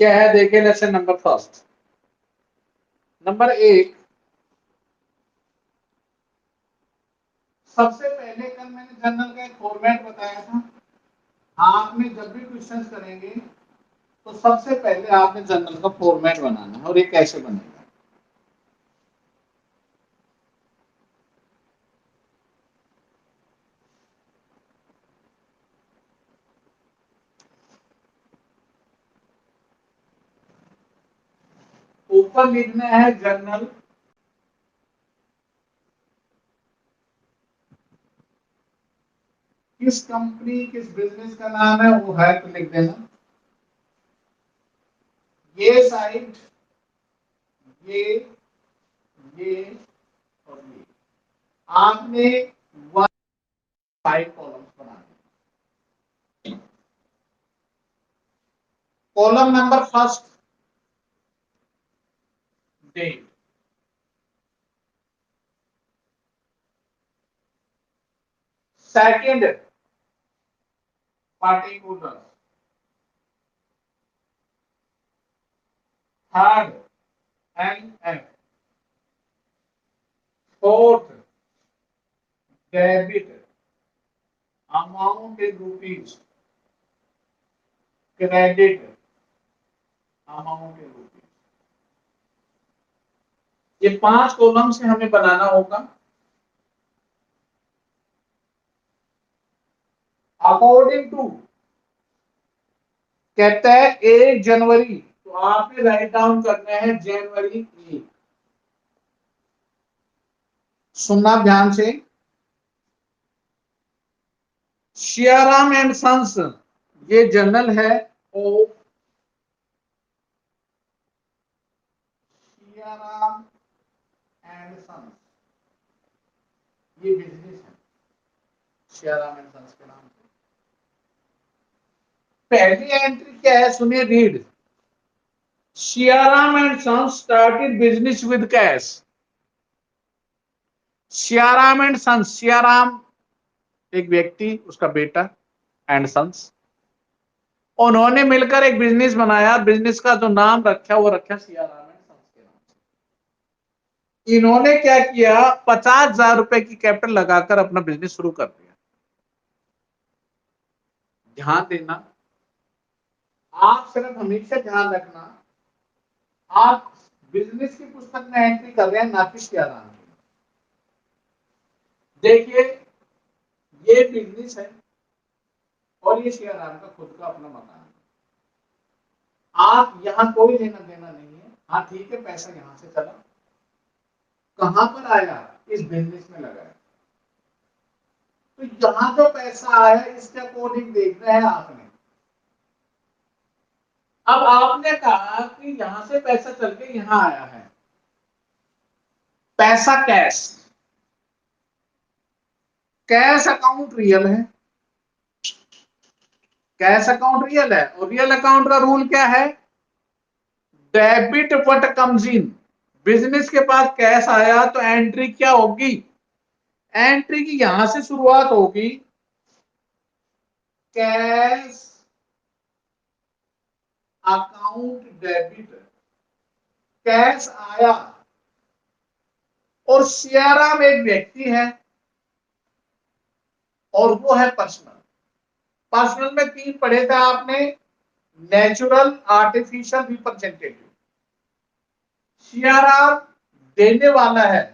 क्या है देखिए लेसन नंबर फर्स्ट। नंबर 1, सबसे पहले कल मैंने जर्नल का एक फॉर्मेट बताया था। आपने जब भी क्वेश्चन करेंगे तो सबसे पहले आपने जर्नल का फॉर्मेट बनाना है, और ये कैसे बनेगा। ऊपर लिखना है जर्नल, किस कंपनी किस बिजनेस का नाम है वो है तो लिख देना। ये साइड, ये और ये आपने 5 कॉलम्स बनाने। Column number first, date. Second, particular. Third, NF। Fourth, debit, amount in rupees. Credit, amount in rupees. ये 5 कॉलम से हमें बनाना होगा। अकॉर्डिंग टू, कहता है 1 जनवरी, तो आपने राइट डाउन करना है जनवरी 1। सुनना ध्यान से। सियाराम एंड सन्स, ये जर्नल है। ओ सियाराम एंड सन्स, ये बिजनेस है सियाराम एंड सन्स के नाम से। पहली एंट्री क्या है सुनिए, read. Siyaram and sons started business with cash. Siyaram and sons, Siyaram एक व्यक्ति, उसका बेटा, एंड सन्स, उन्होंने मिलकर एक बिजनेस बनाया। बिजनेस का जो नाम रखा वो रखा सियाराम एंड सन्स के नाम से। इन्होंने क्या किया, 50,000 रुपए की कैपिटल लगाकर अपना बिजनेस शुरू कर दिया। ध्यान देना, आप सिर्फ हमेशा ध्यान रखना, आप बिजनेस की पुस्तक में एंट्री कर रहे हैं, ना कि सियाराम की। देखिए ये बिजनेस है और ये सियाराम का खुद का अपना मकान है। आप यहां कोई लेना देना नहीं है। हाँ ठीक है, पैसा यहां से चला, कहां पर आया, इस बिजनेस में लगाया। तो यहां जो पैसा आया इसके अकॉर्डिंग देखना है आपने। अब आपने कहा कि यहां से पैसा चल के यहां आया है, पैसा कैश, कैश अकाउंट रियल है, कैश अकाउंट रियल है। और रियल अकाउंट का रूल क्या है, debit what comes in. Business के पास कैश आया तो एंट्री क्या होगी, एंट्री की यहां से शुरुआत होगी, कैश अकाउंट डेबिट। कैश आया, और सियाराम एक व्यक्ति है और वो है पर्सनल। पर्सनल में 3 पढ़े थे आपने, नेचुरल, आर्टिफिशियल, रिप्रेजेंटेटिव। सियाराम देने वाला है,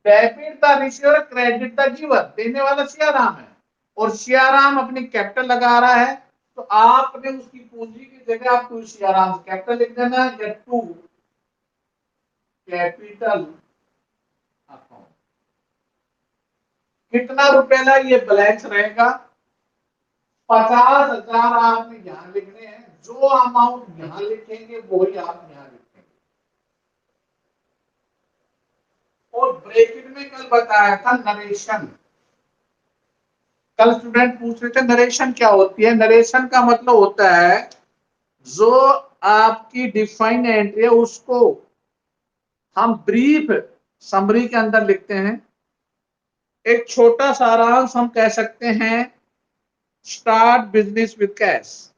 debit the receiver, credit the giver. देने वाला सियाराम है और सियाराम अपनी कैपिटल लगा रहा है। तो आपने उसकी पूंजी की जगह आप टू सियाराम कैपिटल लिख देना, या टू कैपिटल अकाउंट। कितना रुपए ये बैलेंस रहेगा, 50,000 आपने यहां लिखने हैं। जो अमाउंट यहां लिखेंगे वही आप यहां लिखेंगे। और ब्रैकेट में कल बताया था नरेशन। कल स्टूडेंट पूछ रहे थे नरेशन क्या होती है। नरेशन का मतलब होता है जो आपकी डिफाइन एंट्री है उसको हम ब्रीफ समरी के अंदर लिखते हैं। एक छोटा सारांश हम कह सकते हैं, start business with cash.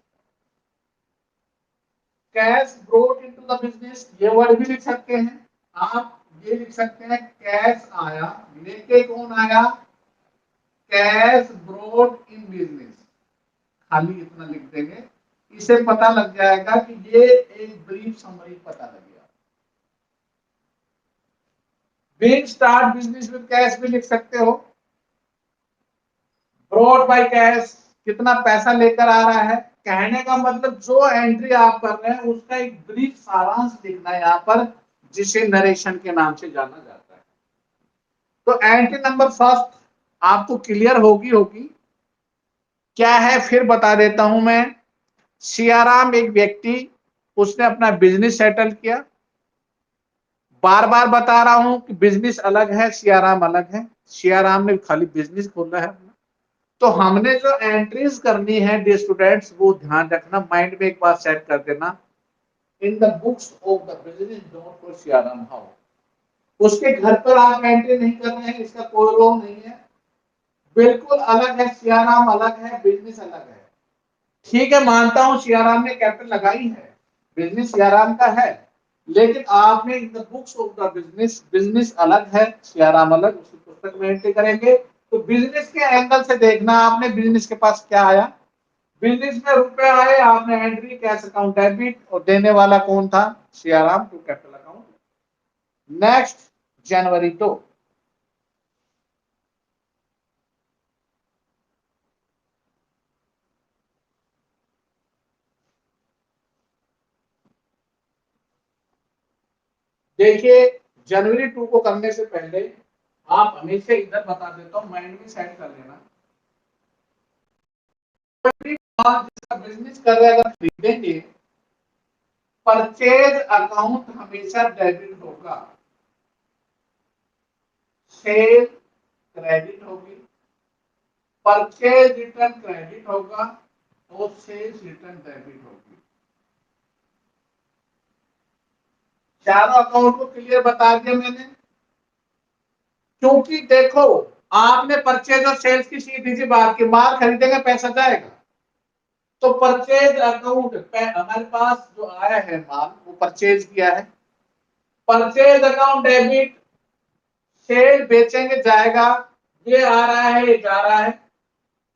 Cash brought into the business, ये वर्ड भी लिख सकते हैं आप, ये लिख सकते हैं कैश आया, लेके कौन आया, कैश ब्रोट इन बिजनेस, खाली इतना लिख देंगे, इसे पता लग जाएगा कि ये एक ब्रीफ समरी पता लग गया। Big start business with cash भी लिख सकते हो, ब्रॉड बाय कैश, कितना पैसा लेकर आ रहा है, कहने का मतलब जो एंट्री आप कर रहे हैं उसका एक ब्रीफ सारांश लिखना है यहाँ पर, जिसे नरेशन के नाम से जाना जाता है। तो एंट्री नंबर फर्स्ट आपको क्लियर होगी क्या है, फिर बता देता हूं मैं। सियाराम एक व्यक्ति, उसने अपना बिजनेस सेटल किया, बार बार बता रहा हूं कि बिजनेस अलग है, सियाराम अलग है, सियाराम ने खाली बिजनेस खोला है अपना। तो हमने जो एंट्रीज करनी है डियर स्टूडेंट्स, वो ध्यान रखना, माइंड में एक बार सेट कर देना, in the books of the business don't for Siyaram how. उसके घर पर आप एंट्री नहीं कर रहे हैं, इसका कोई रोल नहीं है, बिल्कुल अलग है, सियाराम अलग है, बिजनेस अलग है। ठीक है, मानता हूं सियाराम ने कैपिटल लगाई है, बिजनेस सियाराम का है, लेकिन आपने in the books of the business, business अलग है, सियाराम अलग, उसी पुस्तक में एंट्री करेंगे। तो बिजनेस के एंगल से देखना आपने, बिजनेस के पास क्या आया, बिजनेस में रुपए आए, आपने एंट्री कैश अकाउंट डेबिट, और देने वाला कौन था, Siyaram, to capital account. Next, जनवरी 2, देखिए जनवरी 2 को करने से पहले आप हमेशा इधर बता देता हूं, माइंड में सेट कर लेना, जिसका बिजनेस कर रहे हैं अगर खरीदेंगे, परचेज अकाउंट हमेशा डेबिट होगा, सेल क्रेडिट होगी, परचेज रिटर्न क्रेडिट होगा, और सेल्स रिटर्न डेबिट होगी। चारों अकाउंट को क्लियर बता दिया मैंने, क्योंकि देखो आपने परचेज और सेल्स की सीधी सी बात की, माल खरीदेंगे पैसा जाएगा, तो परचेज अकाउंट हमारे पास जो आया है माल, वो परचेज किया है, परचेज अकाउंट डेबिट, सेल बेचेंगे जाएगा, ये आ रहा है ये जा रहा है,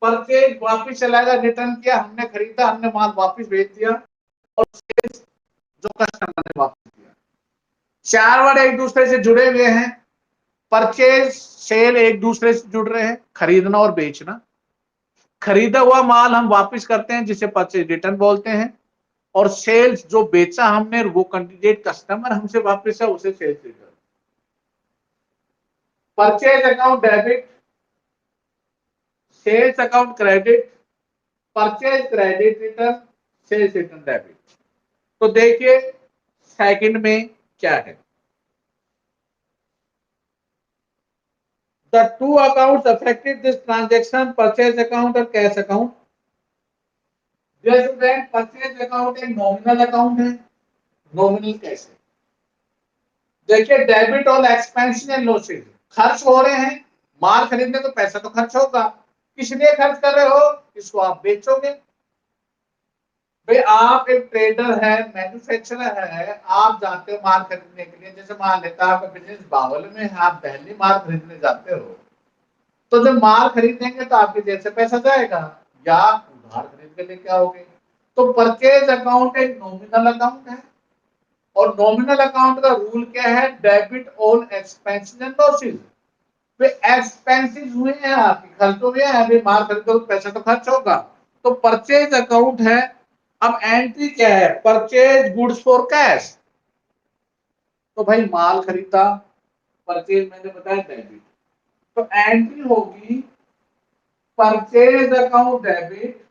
परचेज वापिस चलाएगा, रिटर्न किया, हमने खरीदा, हमने माल वापिस भेज दिया, और सेल्स जो कस्टमर ने वापिस दिया। चार वर्ड एक दूसरे से जुड़े हुए हैं, परचेज सेल एक दूसरे से जुड़ रहे हैं, खरीदना और बेचना, खरीदा हुआ माल हम वापस करते हैं जिसे परचेज रिटर्न बोलते हैं, और सेल्स जो बेचा हमने वो कैंडिडेट कस्टमर हमसे वापस है, उसे sales return. Purchase account debit, sales account credit, purchase credit return, sales return debit. तो देखिए सेकंड में क्या है, the two accounts affected this transaction, purchase account और कैश अकाउंट। परचेज अकाउंट एक नॉमिनल अकाउंट है, नॉमिनल कैसे, देखिए debit all expense and losses, खर्च हो रहे हैं, माल खरीदने तो पैसा तो खर्च होगा, किस लिए खर्च कर रहे हो, इसको आप बेचोगे। भाई आप एक ट्रेडर है, मैन्युफैक्चरर है, आप जाते हो माल खरीदने के लिए, जैसे मान लेता है आपका बिजनेस बावल में है, आप दिल्ली माल खरीदने जाते हो, तो जब माल खरीदेंगे तो आपके जेब से पैसा जाएगा, या उधार खरीद के लेके आओगे। तो परचेज अकाउंट एक नॉमिनल अकाउंट है, और नॉमिनल अकाउंट का रूल क्या है, debit all expenses and losses. Way expenses हुए हैं, आपके खर्च तो हुए हैं, अभी माल खरीदो तो पैसा तो खर्च होगा, तो परचेज अकाउंट है। अब एंट्री क्या है, परचेज गुड्स फॉर कैश, तो भाई माल खरीदा, परचेज मैंने बताया डेबिट, तो एंट्री होगी परचेज अकाउंट डेबिट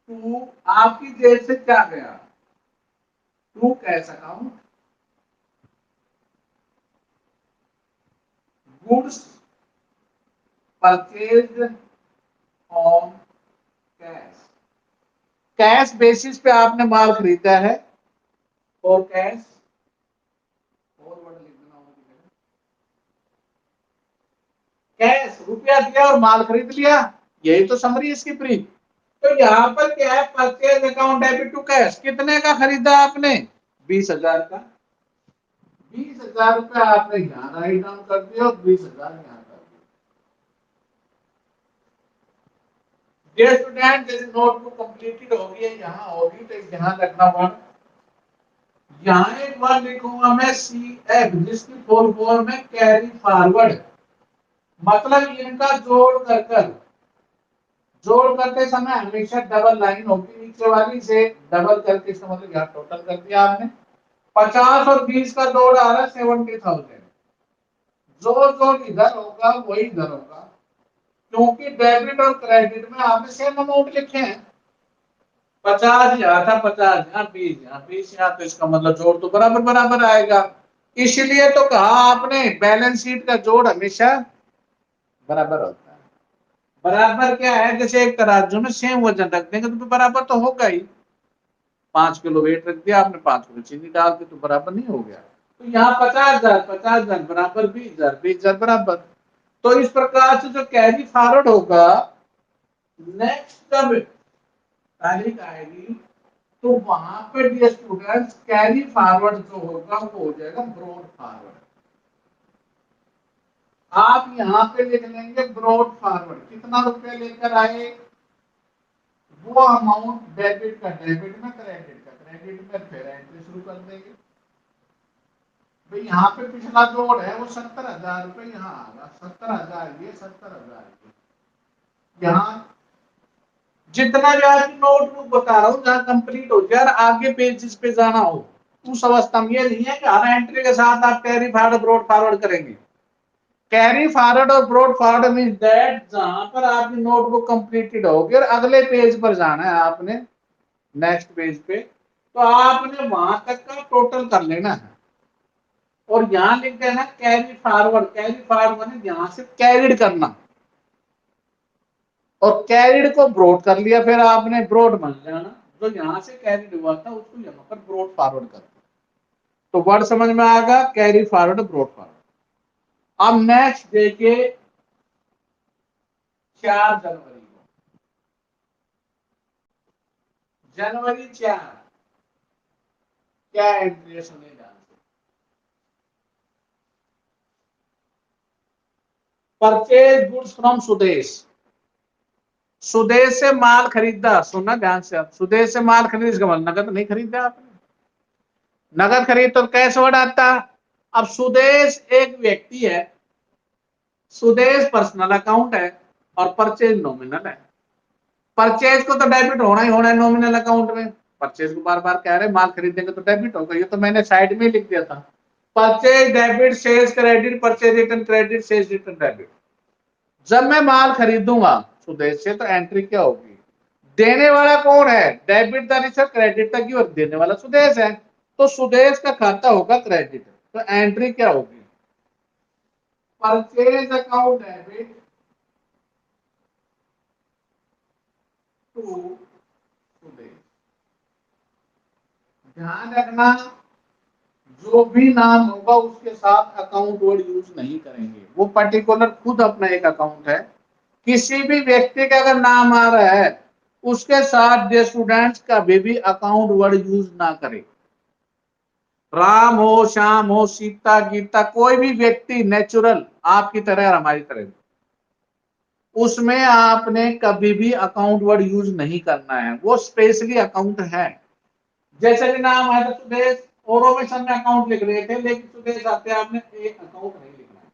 टू, आपकी जेब से क्या गया, to cash account, goods purchase on cash, cash basis पे आपने माल खरीदा है, और कैश, और वर्ड लिख देना होगा, कैश रुपया दिया और माल खरीद लिया, यही तो समरी इसकी प्री। तो यहाँ पर क्या है, purchase account debit to cash, कितने का खरीदा आपने, 20,000 का। 20,000 रुपया आपने यहाँ राइट डाउन कर दिया और 20,000 यहाँ कर दिया। डियर स्टूडेंट, जैसे नोटबुक कंप्लीटेड होगी यहाँ होगी तो ध्यान रखना वर्ड, यहाँ एक वर्ड लिखूंगा मैं सी एफ, जिसकी फुल फॉर्म में कैरी फॉरवर्ड, मतलब इनका जोड़ करते समय हमेशा डबल लाइन होगी नीचे वाली से, डबल करके इसका मतलब यहाँ टोटल कर दिया आपने। 50 और 20 का जोड़ आ रहा है 70,000, जो जोड़ इधर होगा वही इधर होगा, क्योंकि डेबिट और क्रेडिट में आपने सेम अमाउंट लिखे हैं। 50 यहाँ था, 50 यहाँ, 20 यहाँ, 20 यहाँ, तो इसका मतलब जोड़ तो बराबर बराबर आएगा। इसलिए तो कहा आपने बैलेंस शीट का जोड़ हमेशा बराबर होता है। बराबर क्या है, जैसे एक तराजू में सेम वजन रख देंगे तो बराबर तो होगा ही। 5 किलो वेट रख दिया आपने, 5 किलो चीनी डाल दी तो बराबर नहीं हो गया। तो यहाँ 50,000 बराबर 20,000, 20,000 बराबर। तो इस प्रकार से जो कैरी फॉरवर्ड होगा, नेक्स्ट जब तारीख आएगी तो वहां पे डियर स्टूडेंट्स कैरी फॉरवर्ड जो होगा वो हो जाएगा ब्रॉड फॉरवर्ड। आप यहाँ पे लिख लेंगे ब्रॉड फॉरवर्ड, कितना रुपया लेकर आए, वो अमाउंट डेबिट का डेबिट में, क्रेडिट का क्रेडिट में, फिर एंट्री शुरू कर देंगे। भाई यहाँ पे पिछला जोड़ है वो 70,000 रुपये यहाँ आ रहा, 70,000 ये, 70,000 ये, यहाँ जितना भी आपकी नोटबुक बता रहा हूँ जहाँ कंप्लीट हो जाए, आगे पेजेस पे जाना हो उस अवस्था में, ये नहीं है कि हर एंट्री के साथ आप कैरी फॉरवर्ड ब्रॉड फॉरवर्ड करेंगे। कैरी फॉरवर्ड और ब्रॉड फॉरवर्ड मीन दैट जहां पर आपकी नोटबुक कंप्लीटेड होगी और अगले पेज पर जाना है आपने, नेक्स्ट पेज पे, तो आपने वहां तक का टोटल कर लेना है और यहां लिख देना कैरी फॉरवर्ड। कैरी फॉरवर्ड है यहां से कैरिड करना, और कैरिड को ब्रॉड कर लिया, फिर आपने ब्रॉड बन जाना, जो यहां से कैरिड हुआ था उसको यहां पर ब्रॉड फॉरवर्ड कर दिया। तो वर्ड समझ में आएगा, कैरी फॉरवर्ड ब्रॉड फॉरवर्ड। अब नेक्स्ट देखिए 4 जनवरी को, जनवरी 4 क्या एंट्री सुने ध्यान से, purchase goods from Sudesh. Sudesh से माल खरीदा, सुनना ध्यान से, आप सुदेश से माल खरीद, इसका मतलब नगद नहीं खरीदा आपने, नगद खरीद तो कैश वर्ड आता। अब सुदेश एक व्यक्ति है, सुदेश पर्सनल अकाउंट है और परचेज नॉमिनल है। परचेज को तो डेबिट होना ही होना है नॉमिनल अकाउंट में, परचेज को बार बार कह रहे माल खरीदेंगे तो डेबिट होगा, ये तो मैंने साइड में लिख दिया था, purchase debit sales credit, purchase return credit, sales return debit. जब मैं माल खरीदूंगा सुदेश से तो एंट्री क्या होगी, देने वाला कौन है, डेबिट द रिसीट, क्रेडिट तक की, और देने वाला सुदेश है, तो सुदेश का खाता होगा क्रेडिट, तो एंट्री क्या होगी, purchase account debit to Sudesh. ध्यान रखना जो भी नाम होगा उसके साथ अकाउंट वर्ड यूज नहीं करेंगे, वो पर्टिकुलर खुद अपना एक अकाउंट है। किसी भी व्यक्ति का अगर नाम आ रहा है उसके साथ जो स्टूडेंट्स कभी भी अकाउंट वर्ड यूज ना करें। राम हो, श्याम हो, सीता, गीता, कोई भी व्यक्ति नेचुरल आपकी तरह और हमारी तरह, उसमें आपने कभी भी अकाउंट वर्ड यूज नहीं करना है, वो स्पेशली अकाउंट है। जैसे भी नाम आया था सुदेश, औरों में सब में अकाउंट लिख रहे थे, लेकिन सुदेश आते आपने एक अकाउंट नहीं लिखना है।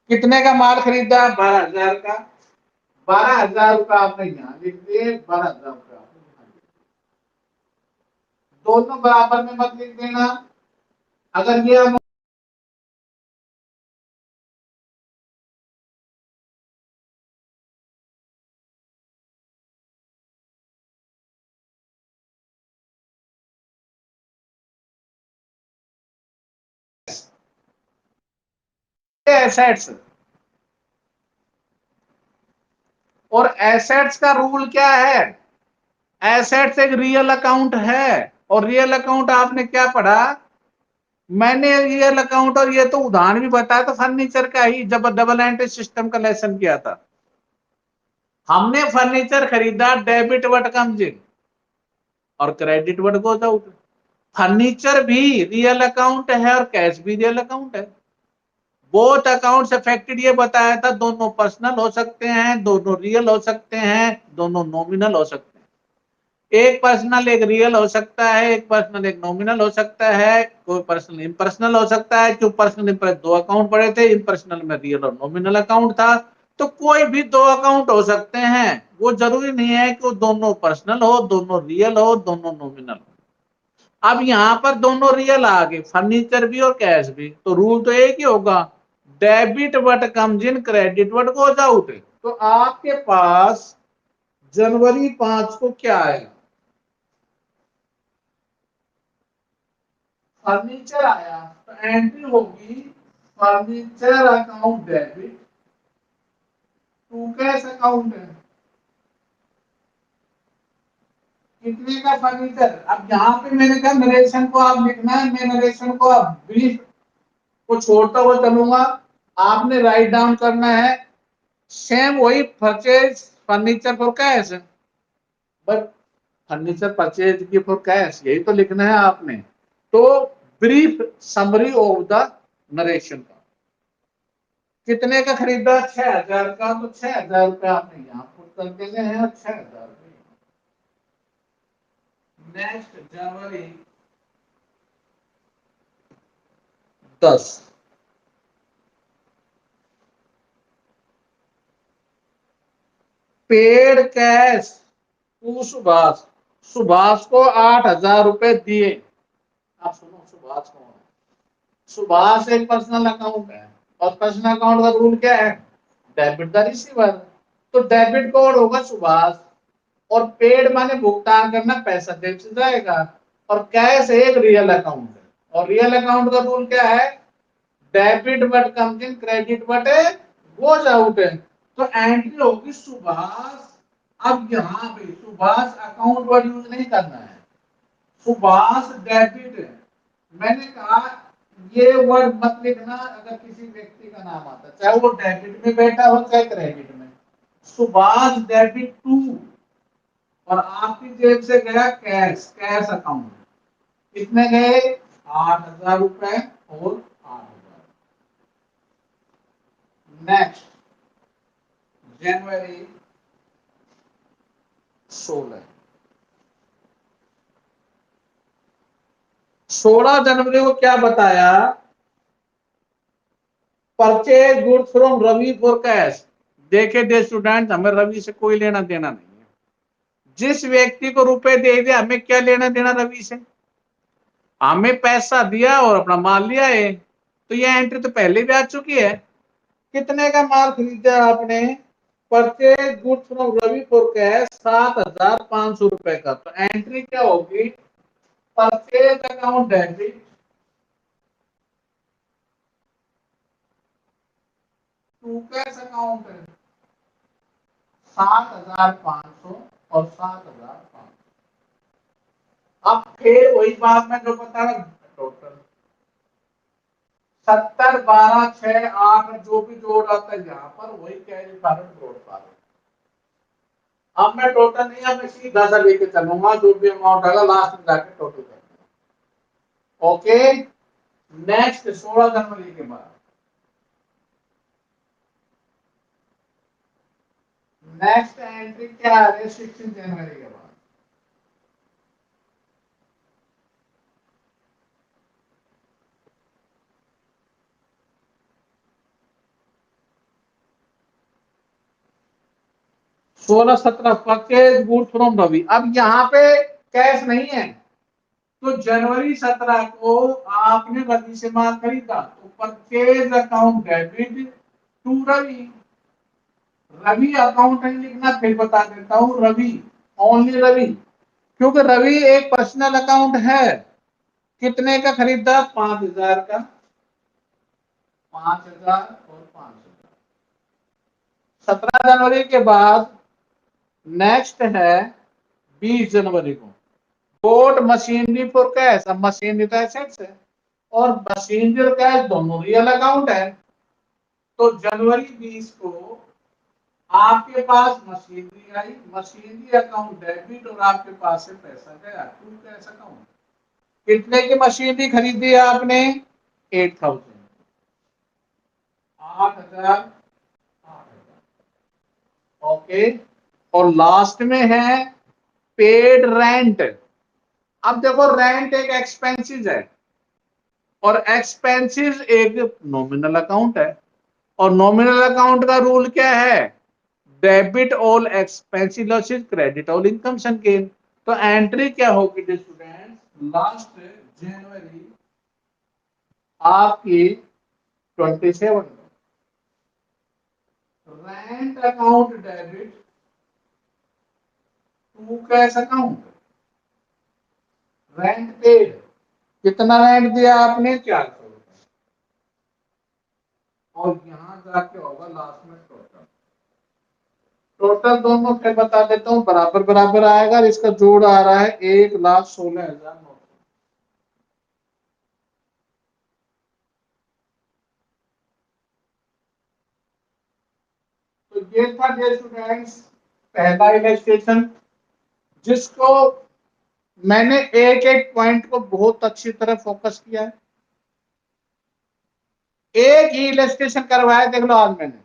कितने का माल खरीदा, 12,000 का, 12,000 रुपया आपने यहाँ लिख दिए, 12,000 रुपया आपने यहाँ लिख दिए, दोनों बराबर में मत लिख देना। अगर ये एसेट्स, और एसेट्स का रूल क्या है, एसेट्स एक रियल अकाउंट है, और रियल अकाउंट आपने क्या पढ़ा, मैंने रियल अकाउंट और ये तो उदाहरण भी बताया था फर्नीचर का ही, जब डबल एंट्री सिस्टम का लेसन किया था। हमने फर्नीचर खरीदा, डेबिट व्हाट कम्स इन और credit what goes out. Furniture भी रियल अकाउंट है और कैश भी रियल अकाउंट है। बोथ अकाउंट्स अफेक्टेड ये बताया था, दोनों पर्सनल हो सकते हैं, दोनों रियल हो सकते हैं, दोनों नॉमिनल हो सकते हैं। एक पर्सनल एक रियल हो सकता है, एक पर्सनल एक नॉमिनल हो सकता है, कोई पर्सनल इम्पर्सनल हो सकता है। क्यों पर्सनल इम्पर्सनल, दो अकाउंट पड़े थे, इम्पर्सनल में रियल और नॉमिनल अकाउंट था। तो कोई भी दो अकाउंट हो सकते हैं, वो जरूरी नहीं है कि वो दोनों पर्सनल हो, दोनों रियल हो, दोनों नॉमिनल हो। अब यहां पर दोनों रियल आ गए, फर्नीचर भी और कैश भी, तो रूल तो एक ही होगा, debit what comes in, credit what goes out. तो आपके पास जनवरी 5 को क्या आएगा? फर्नीचर आया तो एंट्री होगी furniture account debit to cash account है। कितने का फर्नीचर? अब यहाँ पे मैंने कहा नरेशन को आप लिखना है, मैं नरेशन को अब ब्रीफ को छोड़ता हुआ चलूंगा, आपने राइट डाउन करना है। सेम वही purchase furniture for cash, but furniture purchase की फॉर कैश, यही तो लिखना है आपने। तो brief summary of the narration का, कितने का खरीदा? 6,000 का, तो 6,000 रुपये आपने यहाँ पुट कर देने हैं, 6,000 रुपये। Next January 10, paid cash to Subhash, Subhash को 8,000 रुपए दिए। आप सुनो, सुभाष कौन है? सुभाष एक पर्सनल अकाउंट है, और पर्सनल अकाउंट का रूल क्या है? Debit the receiver. तो डेबिट कोड होगा सुभाष, और पेड माने भुगतान करना, पैसा जेब से जाएगा। और कैश एक रियल अकाउंट है, और रियल अकाउंट का रूल क्या है? Debit but comes in, credit but goes out है। तो एंट्री होगी सुभाष। अब यहाँ पे सुभाष अकाउंट वर्ड यूज नहीं करना है, सुभाष डेबिट है। मैंने कहा ये वर्ड मत लिखना अगर किसी व्यक्ति का नाम आता, चाहे वो डेबिट में बैठा हो चाहे क्रेडिट में। सुभाष डेबिट टू, और आपकी जेब से गया कैश, कैश अकाउंट, कितने गए? 8,000 रुपए और 8,000। नेक्स्ट जनवरी 16, 16 जनवरी को क्या बताया? Purchase goods from Ravi for cash. देखे दे स्टूडेंट, हमें रवि से कोई लेना देना नहीं है। जिस व्यक्ति को रुपए दे दिया, हमें क्या लेना देना रवि से? हमें पैसा दिया और अपना माल लिया है। तो ये एंट्री तो पहले भी आ चुकी है। कितने का माल खरीदा आपने? Purchase goods from Ravi for cash 7,500 रुपए का। तो एंट्री क्या होगी? Purchase account debit to cash account है, 7,500 और 7,500। अब फिर वही बात मैं जो बता रहा, टोटल 70, 12, 6, 8 जो भी जोड़ आता है यहाँ पर, वही कैरी फॉरवर्ड जोड़ पा रहे। अब मैं टोटल नहीं, अब मैं सीधा सा लेके चलूंगा, जो भी अमाउंट आएगा लास्ट में जाके टोटल करूंगा। ओके, नेक्स्ट 16 जनवरी के बाद, नेक्स्ट एंट्री क्या आ रही है? 16 जनवरी के बाद। 16, 17 परचेज गुड्स फ्रॉम रवि। अब यहाँ पे कैश नहीं है, तो जनवरी 17 को आपने रवि से माल खरीदा, तो purchase account debit to Ravi. Ravi account नहीं लिखना, फिर बता देता हूं, रवि, ओनली रवि, क्योंकि रवि एक पर्सनल अकाउंट है। कितने का खरीदा? 5,000 का, 5,000 और 5,000। 17 जनवरी के बाद नेक्स्ट है 20 जनवरी को, बोट मशीनरी फॉर कैश। अब मशीनरी तो एसेट्स है, और मशीनरी और कैश दोनों रियल अकाउंट है। तो जनवरी 20 को आपके पास मशीनरी आई, मशीनरी अकाउंट डेबिट और आपके पास से पैसा गया, टू कैश अकाउंट। कितने की मशीनरी खरीदी है आपने? 8,000, 8,000, ओके। और लास्ट में है पेड रेंट। अब देखो रेंट एक एक्सपेंसिस है और एक्सपेंसिस एक नॉमिनल अकाउंट है, और नॉमिनल अकाउंट का रूल क्या है? Debit all expensive losses, credit all incomes and gain. तो एंट्री क्या होगी स्टूडेंट्स? लास्ट जनवरी आपकी 27, rent account debit to cash account, rent paid. कितना रेंट दिया आपने? 400 रुपए। और यहां जाके होगा लास्ट में टोटल। टोटल दोनों फिर बता देता हूँ, बराबर बराबर आएगा। इसका जोड़ आ रहा है 1,16,900। तो ये था डियर स्टूडेंट्स पहला इलस्ट्रेशन, जिसको मैंने एक एक पॉइंट को बहुत अच्छी तरह फोकस किया है। एक ही इलस्ट्रेशन करवाया देख लो आज मैंने,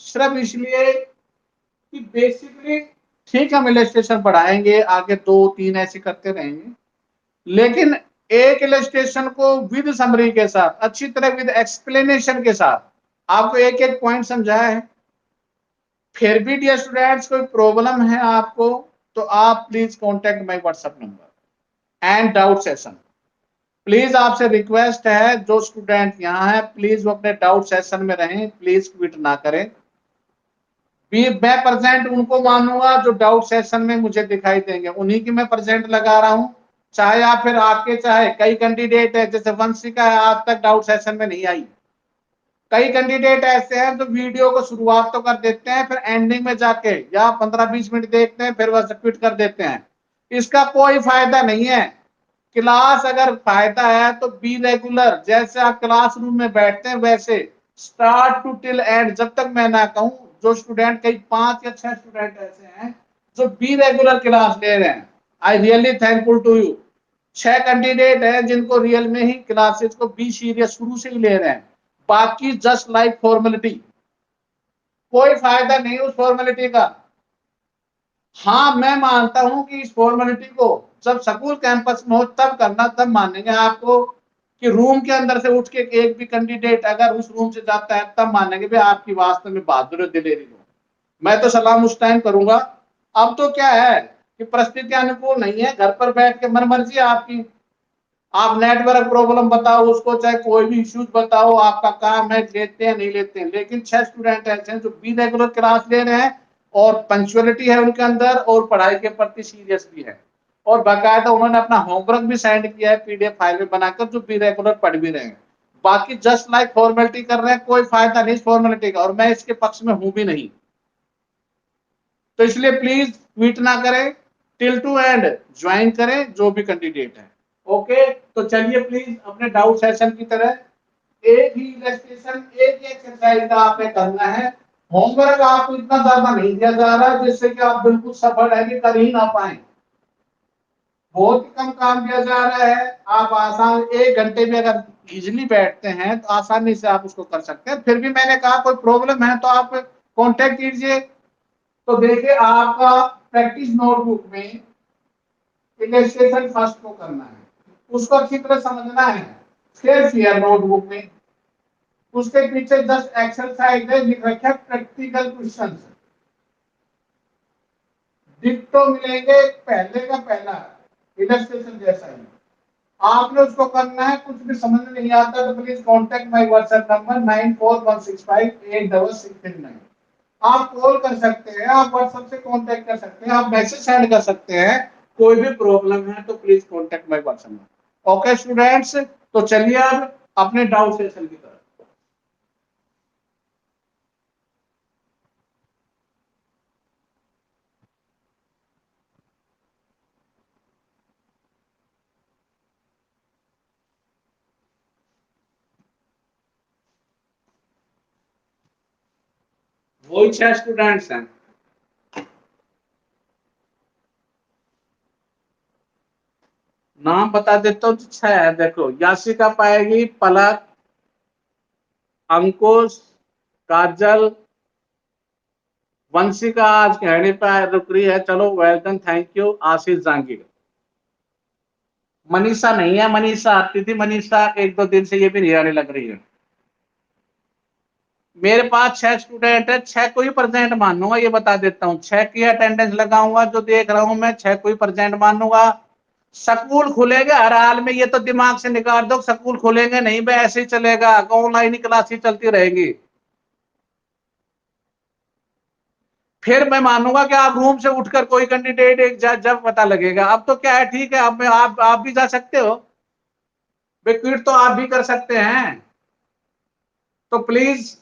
सिर्फ इसलिए कि बेसिकली ठीक हम इलस्ट्रेशन बढ़ाएंगे, आगे दो तीन ऐसे करते रहेंगे, लेकिन एक इलस्ट्रेशन को विद समरी के साथ अच्छी तरह विद एक्सप्लेनेशन के साथ आपको एक एक पॉइंट समझाया है। फिर भी डियर स्टूडेंट्स कोई प्रॉब्लम है आपको तो आप please contact my WhatsApp number and doubt session. Please आपसे रिक्वेस्ट है, जो स्टूडेंट यहाँ है प्लीज वो अपने डाउट सेशन में रहें, प्लीज क्विट ना करें। मैं प्रेजेंट उनको मानूंगा जो डाउट सेशन में मुझे दिखाई देंगे, उन्हीं की मैं प्रेजेंट लगा रहा हूं। चाहे आप फिर आपके, चाहे कई कैंडिडेट है जैसे वंशिका है आज तक डाउट सेशन में नहीं आई। कई कैंडिडेट ऐसे हैं जो वीडियो को शुरुआत तो कर देते हैं, फिर एंडिंग में जाके या 15-20 मिनट देखते हैं फिर वह क्विट कर देते हैं। इसका कोई फायदा नहीं है। क्लास अगर फायदा है तो बी रेगुलर, जैसे आप क्लासरूम में बैठते हैं वैसे स्टार्ट टू टिल एंड, जब तक मैं ना कहूं। जो स्टूडेंट, कई 5 या 6 स्टूडेंट ऐसे हैं जो बी रेगुलर क्लास ले रहे हैं, I really thankful to you. 6 candidate हैं जिनको रियल में ही क्लासेस को बी सीरियस शुरू से ही ले रहे हैं, बाकी जस्ट लाइक फॉर्मेलिटी। कोई फायदा नहीं उस फॉर्मेलिटी का। हाँ मैं मानता हूं कि इस फॉर्मेलिटी को जब स्कूल कैंपस में हो तब करना, तब मानेंगे आपको कि रूम के अंदर से उठ के एक भी कैंडिडेट अगर उस रूम से जाता है तब मानेंगे भी आपकी वास्तव में बहादुर दिलेरी हो। मैं तो सलाम उस टाइम करूंगा। अब तो क्या है कि परिस्थिति अनुकूल नहीं है, घर पर बैठ के मन मर्जी आपकी। आप नेटवर्क प्रॉब्लम बताओ उसको, चाहे कोई भी इश्यूज बताओ, आपका काम है, लेते हैं नहीं लेते हैं। लेकिन 6 स्टूडेंट ऐसे हैं जो बी रेगुलर क्लास ले रहे हैं और पंक्चुअलिटी है उनके अंदर और पढ़ाई के प्रति सीरियस भी है, और बाकायदा उन्होंने अपना होमवर्क भी सेंड किया है पीडीएफ फाइल में बनाकर, जो बी रेगुलर पढ़ भी रहे हैं। बाकी जस्ट लाइक फॉर्मेलिटी कर रहे हैं, कोई फायदा नहीं फॉर्मेलिटी का, और मैं इसके पक्ष में हूं भी नहीं। तो इसलिए प्लीज ट्वीट ना करें, टिल टू एंड ज्वाइन करें जो भी कैंडिडेट है। ओके, तो चलिए प्लीज अपने डाउट सेशन की तरह एक ही इलस्ट्रेशन एक ही एक्सरसाइज का आपने करना है। होमवर्क आपको इतना ज्यादा नहीं दिया जा रहा है जिससे कि आप बिल्कुल सफल है कि कर ही ना पाए। बहुत ही कम काम दिया जा रहा है। आप आसान 1 घंटे में अगर इजिली बैठते हैं तो आसानी से आप उसको कर सकते हैं। फिर भी मैंने कहा कोई प्रॉब्लम है तो आप कांटेक्ट कीजिए। तो देखिए आपका प्रैक्टिस नोटबुक में इलस्ट्रेशन फर्स्ट को करना है, उसको अच्छी तरह समझना है। फिर शेयर नोटबुक में उसके पीछे 10 एक्सरसाइज है, लिख रखा है प्रैक्टिकल क्वेश्चन, डिक्टो मिलेंगे पहले का पहला इलस्ट्रेशन जैसा ही। आपने उसको करना है। कुछ भी समझ में नहीं आता तो please contact my WhatsApp number 9416586639। आप कॉल कर सकते हैं, आप व्हाट्सएप से कांटेक्ट कर सकते हैं, आप मैसेज सेंड कर सकते हैं। कोई भी प्रॉब्लम है तो please contact my WhatsApp number. Okay students, तो चलिए अब अपने डाउट सेशन की तरफ। वही 6 स्टूडेंट्स हैं। नाम बता देता हूँ, 6 है। देखो, याशिका पाएगी, पलक, अंकुश, काजल, वंशिका आज कहने पर रुक रही है, चलो वेलकम, थैंक यू, आशीष जांगीर। मनीषा नहीं है, मनीषा आती थी, मनीषा 1-2 दिन से ये भी नहीं आने लग रही है। मेरे पास 6 स्टूडेंट है, 6 को ही प्रेजेंट मानूंगा, ये बता देता हूँ। 6 की अटेंडेंस लगाऊंगा, जो देख रहा हूं मैं 6 को ही प्रेजेंट मानूंगा। स्कूल खुलेगा हर हाल में, ये तो दिमाग से निकाल दो, स्कूल खुलेंगे नहीं भाई, ऐसे ही चलेगा, ऑनलाइन ही क्लासेस चलती रहेगी। फिर मैं मानूंगा कि आप रूम से उठकर कोई कैंडिडेट एक जब पता लगेगा। अब तो क्या है, ठीक है, अब मैं आप भी जा सकते हो, क्विट तो आप भी कर सकते हैं। तो please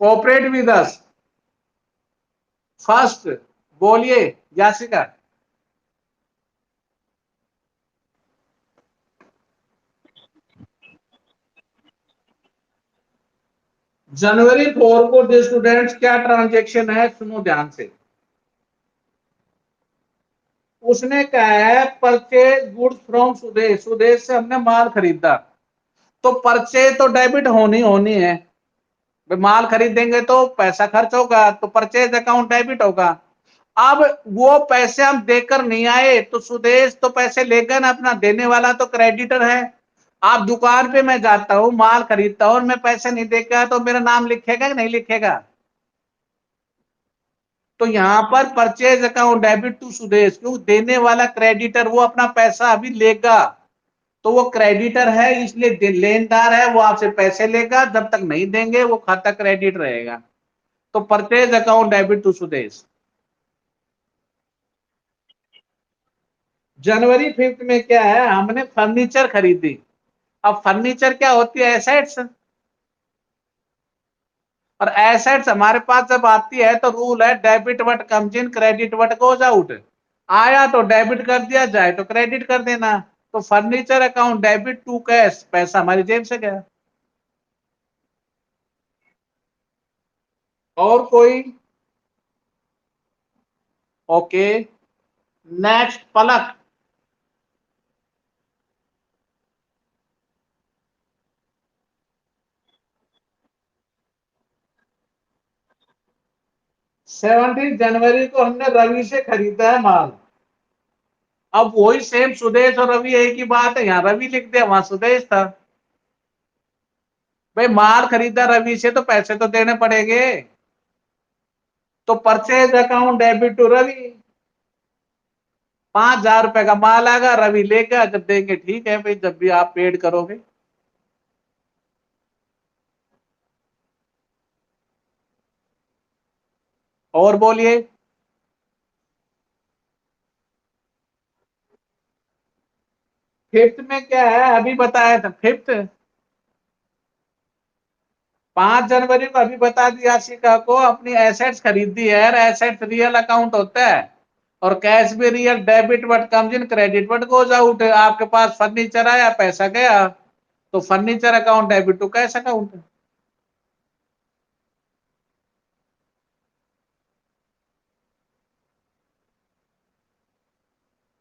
cooperate with us. First, बोलिए यासिका। January 4 को जो स्टूडेंट्स, क्या ट्रांजेक्शन है सुनो ध्यान से। उसने कहा है purchase goods from Sudesh, Sudesh से हमने माल खरीदा। तो परचेज तो डेबिट होनी होनी है, माल खरीदेंगे तो पैसा खर्च होगा, तो परचेज अकाउंट डेबिट होगा। अब वो पैसे हम देकर नहीं आए तो सुदेश तो पैसे लेगा ना अपना, देने वाला तो क्रेडिटर है। आप दुकान पे मैं जाता हूँ, माल खरीदता हूँ और मैं पैसे नहीं देकर तो मेरा नाम लिखेगा कि नहीं लिखेगा? तो यहां पर purchase account debit to Sudesh, क्यों? देने वाला क्रेडिटर वो अपना पैसा अभी लेगा, तो वो क्रेडिटर है, इसलिए लेनदार है, वो आपसे पैसे लेगा, जब तक नहीं देंगे वो खाता क्रेडिट रहेगा। तो purchase account debit to Sudesh. January 5 में क्या है, हमने फर्नीचर खरीदी। अब फर्नीचर क्या होती है? एसेट्स। और एसेट्स हमारे पास जब आती है तो रूल है debit what comes in, credit what goes out. आया तो डेबिट कर दिया, जाए तो क्रेडिट कर देना। तो furniture account debit to cash, पैसा हमारी जेब से गया। और कोई? ओके, नेक्स्ट पलक। 17 जनवरी को हमने रवि से खरीदा है माल। अब वही सेम सुदेश और रवि एक ही बात है, यहाँ रवि लिख दिया, वहां सुदेश था। भाई माल खरीदा रवि से तो पैसे तो देने पड़ेंगे। तो purchase account debit to Ravi. 5,000 रुपए का माल आएगा, रवि लेगा, जब देंगे ठीक है भाई, जब भी आप पेड करोगे। और बोलिए। 5 में क्या है, अभी बताया था 5। 5 जनवरी को अभी बता दिया शिका को, अपनी एसेट्स खरीदी है, एसेट्स रियल अकाउंट होता है, और कैश भी real, debit what comes in, credit what goes out. आपके पास फर्नीचर आया, पैसा गया, तो furniture account debit to cash account.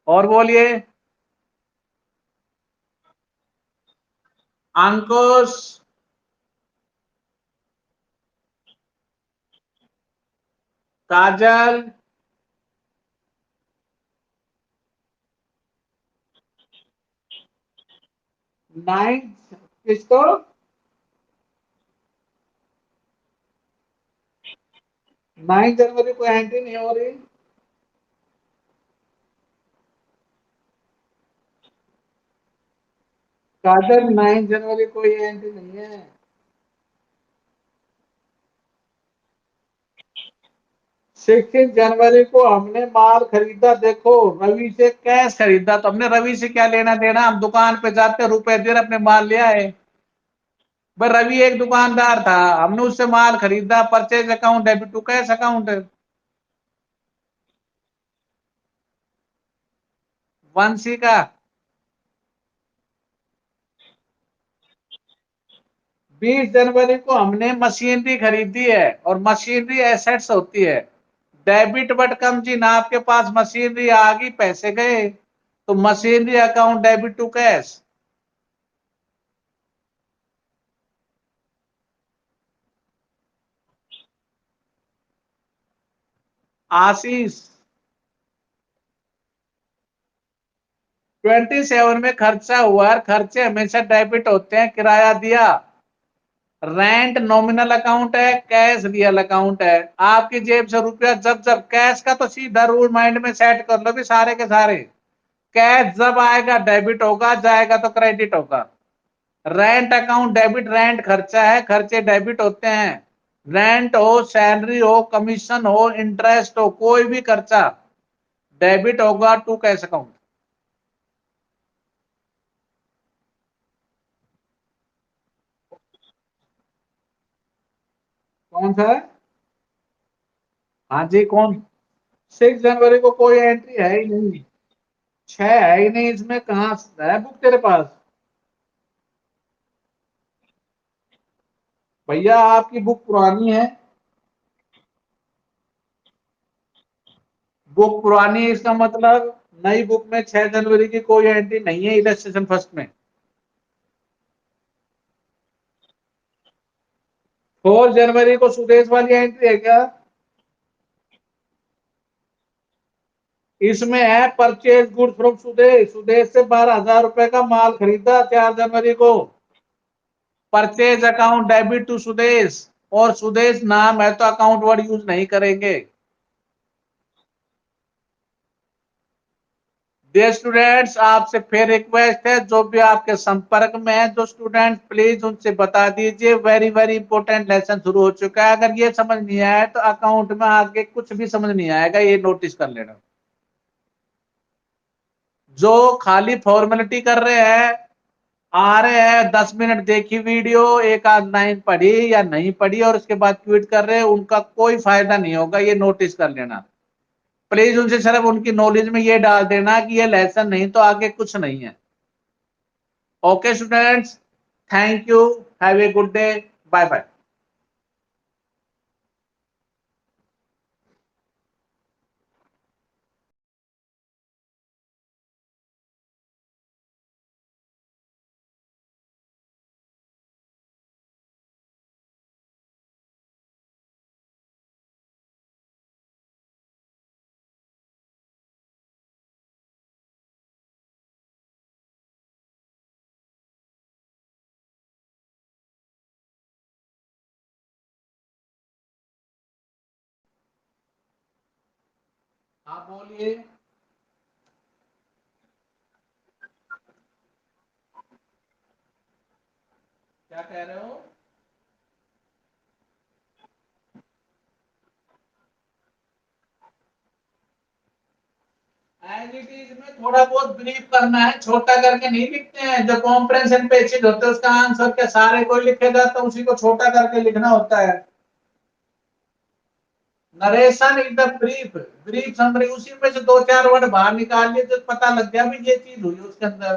और बोलिए। अंकुश, काजल, 9, किसको? 9 जनवरी को एंट्री नहीं हो रही। काजल, 9 जनवरी को ये एंट्री नहीं है। 16 जनवरी को हमने माल खरीदा, देखो रवि से कैश खरीदा, तो हमने रवि से क्या लेना देना, हम दुकान पे जाते रुपए दे अपने माल ले आए। भाई रवि एक दुकानदार था, हमने उससे माल खरीदा, purchase account debit to cash account. Vanshika, 20 जनवरी को हमने मशीनरी खरीदी है और मशीनरी एसेट्स होती है। डेबिट बट कम जी ना, आपके पास मशीनरी आ गई, पैसे गए, तो machinery account debit to cash. Ashish, 27 में खर्चा हुआ है, खर्चे हमेशा डेबिट होते हैं। किराया दिया, रेंट नॉमिनल अकाउंट है, कैश रियल अकाउंट है। आपकी जेब से रुपया जब जब, कैश का तो सीधा रूल माइंड में सेट कर लो भी सारे के सारे, कैश जब आएगा डेबिट होगा, जाएगा तो क्रेडिट होगा। रेंट अकाउंट डेबिट, रेंट खर्चा है, खर्चे डेबिट होते हैं। रेंट हो, सैलरी हो, कमीशन हो, इंटरेस्ट हो, कोई भी खर्चा डेबिट होगा टू कैश अकाउंट। कौन सा है? हाँ जी, कौन? 6 जनवरी को कोई एंट्री है ही नहीं। 6 है ही नहीं इसमें, कहाँ है बुक तेरे पास? भैया आपकी बुक पुरानी है। बुक पुरानी है इसका मतलब नई बुक में 6 जनवरी की कोई एंट्री नहीं है इलस्ट्रेशन फर्स्ट में। 4 जनवरी को सुदेश वाली एंट्री है क्या? इसमें है purchase goods from Sudesh, Sudesh से 12,000 रुपए का माल खरीदा 4 जनवरी को। Purchase account debit to Sudesh, और सुदेश नाम है तो अकाउंट वर्ड यूज नहीं करेंगे। डियर स्टूडेंट्स, आपसे फिर रिक्वेस्ट है, जो भी आपके संपर्क में है जो स्टूडेंट, प्लीज उनसे बता दीजिए वेरी वेरी इंपॉर्टेंट लेसन शुरू हो चुका है। अगर ये समझ नहीं आया तो अकाउंट में आगे कुछ भी समझ नहीं आएगा, ये नोटिस कर लेना। जो खाली फॉर्मेलिटी कर रहे हैं, आ रहे हैं 10 मिनट देखी वीडियो, एक आध लाइन पढ़ी या नहीं पढ़ी और उसके बाद ट्वीट कर रहे हैं, उनका कोई फायदा नहीं होगा, ये नोटिस कर लेना। प्लीज उनसे सिर्फ उनकी नॉलेज में ये डाल देना कि ये लेसन नहीं तो आगे कुछ नहीं है। Okay students, thank you, have a good day, bye bye. आप बोलिए, क्या कह रहे हो? एज इट इज में थोड़ा बहुत ब्रीफ करना है, छोटा करके नहीं लिखते हैं। जो कॉम्प्रेंशन पेजेस होते हैं उसका आंसर क्या सारे को लिखे जाता है, उसी को छोटा करके लिखना होता है। नरेशन एकदम ब्रीफ, ब्रीफ समरी, उसी में से दो चार वर्ड बाहर निकाल लिए तो पता लग गया भी ये चीज हुई उसके अंदर।